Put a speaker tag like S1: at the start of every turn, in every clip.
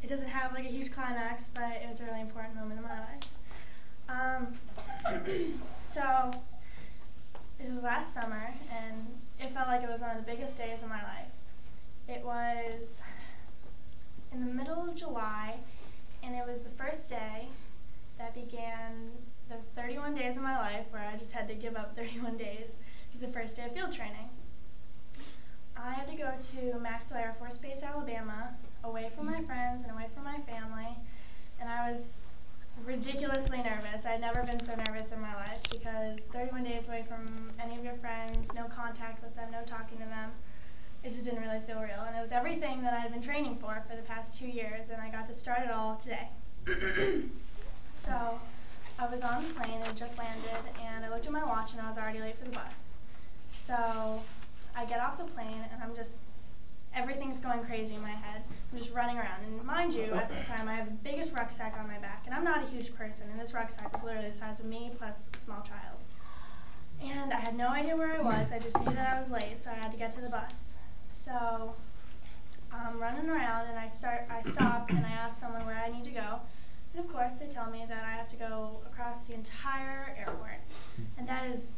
S1: it doesn't have like a huge climax, but it was a really important moment in my life. So it was last summer, and it felt like it was one of the biggest days of my life. It was in the middle of July, and it was the first day that began the 31 days of my life where I just had to give up 31 days. It was the first day of field training. I had to go to Maxwell Air Force Base, Alabama, away from my friends and away from my family, and I was ridiculously nervous. I'd never been so nervous in my life because 31 days away from any of your friends, no contact with them, no talking to them, it just didn't really feel real. And it was everything that I had been training for the past 2 years, and I got to start it all today. So I was on the plane, it just landed, and I looked at my watch and I was already late for the bus. So I get off the plane and everything's going crazy in my head. I'm just running around. And mind you, at this time I have the biggest rucksack on my back, and I'm not a huge person, and this rucksack was literally the size of me plus a small child. And I had no idea where I was, I just knew that I was late, so I had to get to the bus. So I'm running around and I stop and I ask someone where I need to go. And of course they tell me that I have to go across the entire airport. And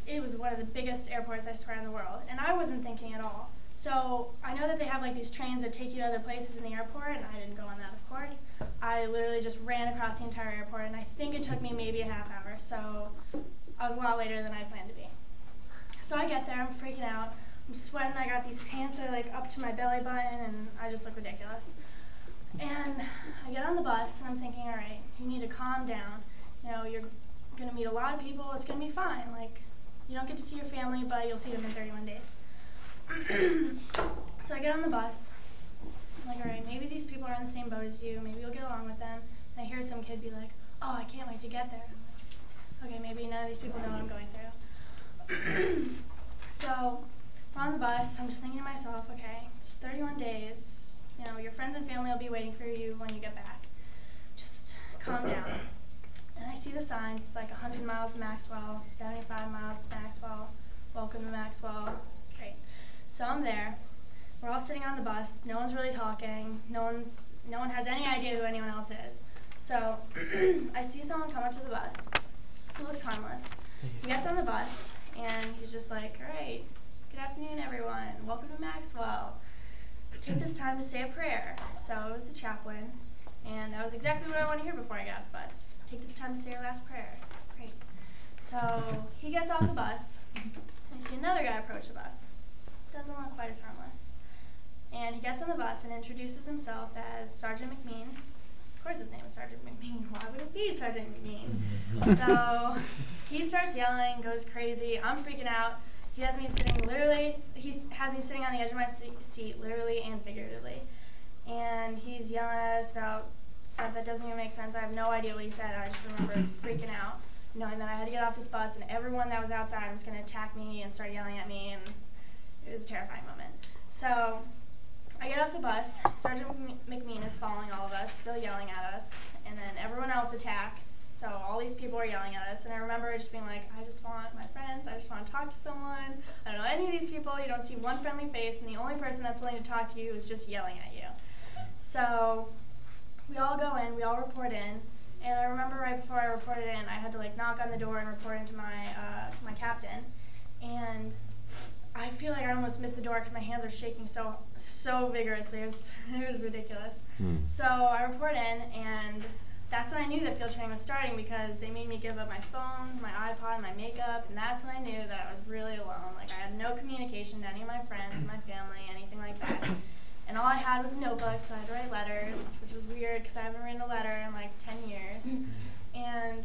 S1: it was one of the biggest airports, I swear, in the world. And I wasn't thinking at all. So I know that they have like these trains that take you to other places in the airport, and I didn't go on that, of course. I literally just ran across the entire airport, and I think it took me maybe a half hour, so I was a lot later than I planned to be. So I get there, I'm freaking out, I'm sweating, I got these pants that are like up to my belly button, and I just look ridiculous. And I get on the bus, and I'm thinking, all right, you need to calm down. You know, you're gonna meet a lot of people, it's gonna be fine. Like, you don't get to see your family, but you'll see them in 31 days. So I get on the bus, I'm like, all right, maybe these people are in the same boat as you, maybe you'll get along with them. And I hear some kid be like, oh, I can't wait to get there. I'm like, okay, maybe none of these people know what I'm going through. So we're on the bus, I'm just thinking to myself, okay, it's 31 days, you know, your friends and family will be waiting for you when you get back. Just calm down. And I see the signs, it's like 100 miles to Maxwell, 75 miles to Maxwell, welcome to Maxwell, great. So I'm there, we're all sitting on the bus, no one's really talking, no one has any idea who anyone else is. So I see someone come up to the bus, he looks harmless. He gets on the bus, and he's just like, all right, good afternoon everyone, welcome to Maxwell. Take this time to say a prayer. So it was the chaplain, and that was exactly what I want to hear before I got off the bus. Take this time to say your last prayer. Great. So he gets off the bus, and I see another guy approach the bus. Doesn't look quite as harmless. And he gets on the bus and introduces himself as Sergeant McMean. Of course his name is Sergeant McMean. Why would it be Sergeant McMean? So he starts yelling, goes crazy. I'm freaking out. He has me sitting on the edge of my seat, literally and figuratively. And he's yelling at us about stuff that doesn't even make sense. I have no idea what he said. I just remember freaking out, knowing that I had to get off this bus and everyone that was outside was going to attack me and start yelling at me, and it was a terrifying moment. So I get off the bus, Sergeant McMean is following all of us, still yelling at us, and then everyone else attacks, so all these people are yelling at us, and I remember just being like, I just want my friends, I just want to talk to someone, I don't know any of these people, you don't see one friendly face, and the only person that's willing to talk to you is just yelling at you. So we all go in, we all report in, and I remember right before I reported in, I had to like knock on the door and report into my captain, and I feel like I almost missed the door because my hands are shaking so vigorously. It was ridiculous. So I report in, and that's when I knew that field training was starting, because they made me give up my phone, my iPod, my makeup, and that's when I knew that I was really alone. Like, I had no communication to any of my friends, my family, anything like that. And all I had was a notebook, so I had to write letters, which was weird because I haven't written a letter in like 10 years. And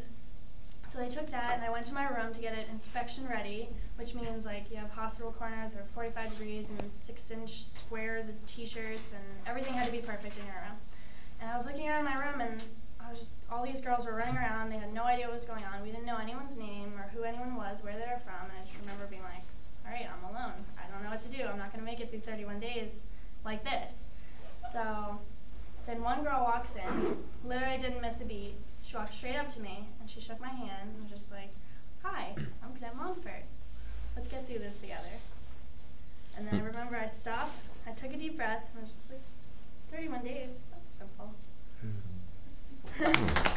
S1: so they took that, and I went to my room to get it inspection ready, which means like you have hospital corners that are 45 degrees and 6-inch squares of t-shirts, and everything had to be perfect in your room. And I was looking around my room, and all these girls were running around, they had no idea what was going on, we didn't know anyone's name or who anyone was, where they were from, and I just remember being like, alright, I'm alone, I don't know what to do, I'm not going to make it through 31 days like this. So then one girl walks in, literally didn't miss a beat. She walked straight up to me, and she shook my hand, and was just like, hi, I'm Cadet Montfort. Let's get through this together. And then I remember I stopped, I took a deep breath, and I was just like, 31 days, that's simple.
S2: Nice.